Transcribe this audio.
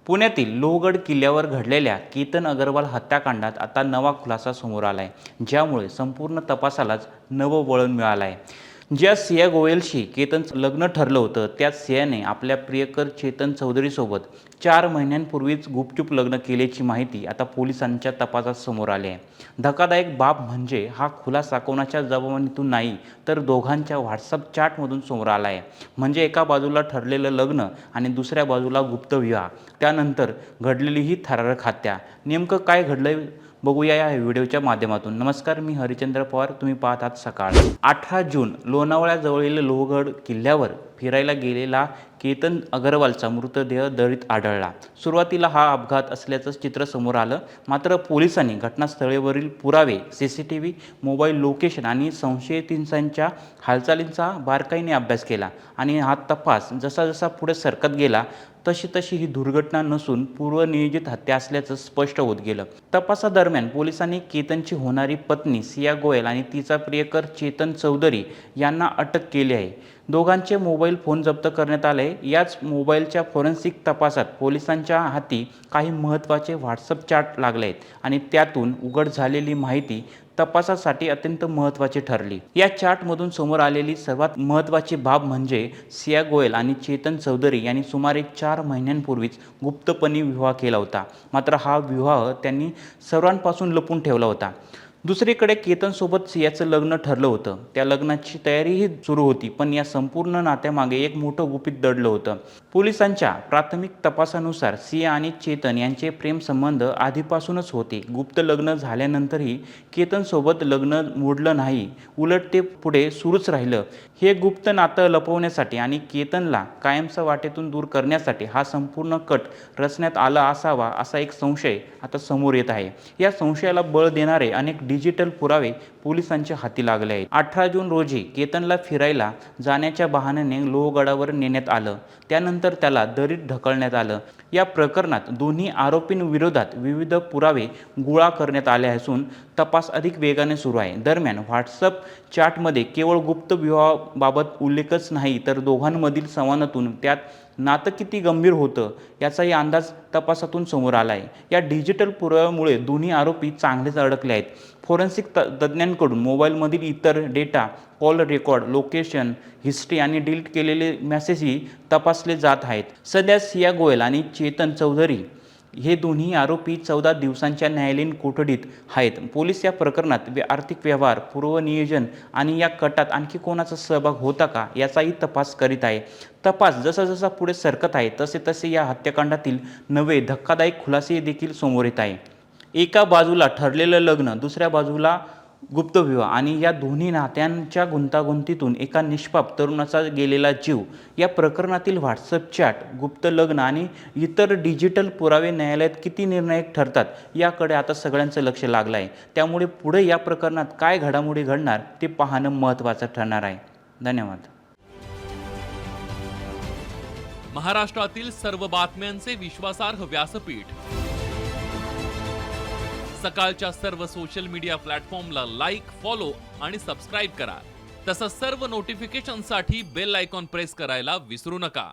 पुण्यातील लोहगड किल्ल्यावर घडलेल्या केतन अग्रवाल हत्याकांडात आता नवा खुलासा समोर आला आहे, ज्यामुळे संपूर्ण तपासालाच नवं वळण मिळालं आहे। ज्या सिया गोयलशी केतनचं लग्न ठरलं होतं, त्याच सियाने आपल्या प्रियकर चेतन चौधरीसोबत 4 महिन्यांपूर्वीच गुपचूप लग्न केल्याची माहिती आता पोलिसांच्या तपासात समोर आली आहे। धक्कादायक बाब म्हणजे हा खुलासा कोणाच्या जबाबदारीतून नाही, तर दोघांच्या व्हॉट्सअप चॅटमधून समोर आला आहे। म्हणजे एका बाजूला ठरलेलं लग्न आणि दुसऱ्या बाजूला गुप्तविवाह, त्यानंतर घडलेली ही थरारक हत्या। नेमकं काय घडलंय बघूया या व्हिडिओच्या माध्यमातून। नमस्कार, मी हरिचंद्र पवार, तुम्ही पाहत आहात सकाळ। 18 जून लोणावळ्याजवळील लोहगड किल्ल्यावर फिरायला गेलेला केतन अग्रवालचा मृतदेह दरीत आढळला। सुरुवातीला हा अपघात असल्याचं चित्र समोर आलं, मात्र पोलिसांनी घटनास्थळावरील पुरावे, सीसीटीव्ही, मोबाईल लोकेशन आणि संशयितांच्या हालचालींचा बारकाईने अभ्यास केला आणि हा तपास जसा जसा पुढे सरकत गेला तशी तशी ही दुर्घटना नसून पूर्वनियोजित हत्या असल्याचं स्पष्ट होत गेलं। तपासादरम्यान पोलिसांनी केतनची होणारी पत्नी सिया गोयल आणि तिचा प्रियकर चेतन चौधरी यांना अटक केली आहे। दोघांचे मोबाईल फोन जप्त करण्यात आले। याच मोबाईलच्या फॉरेन्सिक तपासात पोलिसांच्या हाती काही महत्त्वाचे व्हॉट्सअप चॅट लागले आहेत आणि त्यातून उघड झालेली माहिती तपासासाठी अत्यंत महत्त्वाची ठरली। या चॅटमधून समोर आलेली सर्वात महत्त्वाची बाब म्हणजे सिया गोयल आणि चेतन चौधरी यांनी सुमारे 4 महिन्यांपूर्वीच गुप्तपणे विवाह केला होता, मात्र हा विवाह त्यांनी सर्वांपासून लपून ठेवला होता। दुसरीकडे केतनसोबत सियाचं लग्न ठरलं होतं, त्या लग्नाची तयारीही सुरू होती, पण या संपूर्ण नात्यामागे एक मोठं गुपित दडलं होतं। पोलिसांच्या प्राथमिक तपासानुसार सिया आणि चेतन यांचे प्रेमसंबंध आधीपासूनच होते। गुप्त लग्न झाल्यानंतरही केतनसोबत लग्न मोडलं नाही, उलट ते पुढे सुरूच राहिलं। हे गुप्त नातं लपवण्यासाठी आणि केतनला कायमचा वाटेतून दूर करण्यासाठी हा संपूर्ण कट रचण्यात आला असावा, असा एक संशय आता समोर येत आहे। या संशयाला बळ देणारे अनेक डिजिटल पुरावे पोलिसांच्या हाती लागले आहेत। 18 जून रोजी केतनला फिरायला जाण्याच्या बहाण्याने लोहगडावर नेण्यात आलं, त्यानंतर त्याला दरीत ढकलण्यात आलं। या प्रकरणात दोन्ही आरोपींविरोधात विविध पुरावे गोळा करण्यात आले असून तपास अधिक वेगाने सुरू आहे। दरम्यान व्हॉट्सअप चॅटमध्ये केवळ गुप्त विवाहाबाबत उल्लेखच नाही, तर दोघांमधील संवादातून त्यात नातं किती गंभीर होतं याचाही अंदाज तपासातून समोर आला आहे। या डिजिटल पुराव्यामुळे दोन्ही आरोपी चांगलेच अडकले आहेत। फॉरेन्सिक तज्ज्ञांकडून मोबाईलमधील इतर data, call record, location history आणि डिलीट केलेले मेसेजही तपासले जात आहेत। सध्या सिया गोयल आणि चेतन चौधरी हे दोन्ही आरोपी 14 दिवसांच्या न्यायालयीन कोठडीत आहेत। पोलीस या प्रकरणात आर्थिक व्यवहार, पूर्वनियोजन आणि या कटात आणखी कोणाचा सहभाग होता का याचाही तपास करीत आहे। तपास जसा जसा पुढे सरकत आहे तसे तसे या हत्याकांडातील नवे धक्कादायक खुलासे देखील समोर येत आहे। एका बाजूला ठरलेलं लग्न, दुसऱ्या बाजूला गुप्तविवाह आणि या दोन्ही नात्यांच्या गुंतागुंतीतून एका निष्पाप तरुणाचा गेलेला जीव। या प्रकरणातील व्हॉट्सअप चॅट, गुप्त लग्न आणि इतर डिजिटल पुरावे न्यायालयात किती निर्णायक ठरतात याकडे आता सगळ्यांचं लक्ष लागलं आहे। त्यामुळे पुढे या प्रकरणात काय घडामोडी घडणार ते पाहणं महत्त्वाचं ठरणार आहे। धन्यवाद। महाराष्ट्रातील सर्व बातम्यांचे विश्वासार्ह व्यासपीठ, सकाळच्या सर्व सोशल मीडिया प्लॅटफॉर्मला लाईक, फॉलो आणि सबस्क्राईब करा। तसंच सर्व नोटिफिकेशनसाठी बेल आयकॉन प्रेस करायला विसरू नका।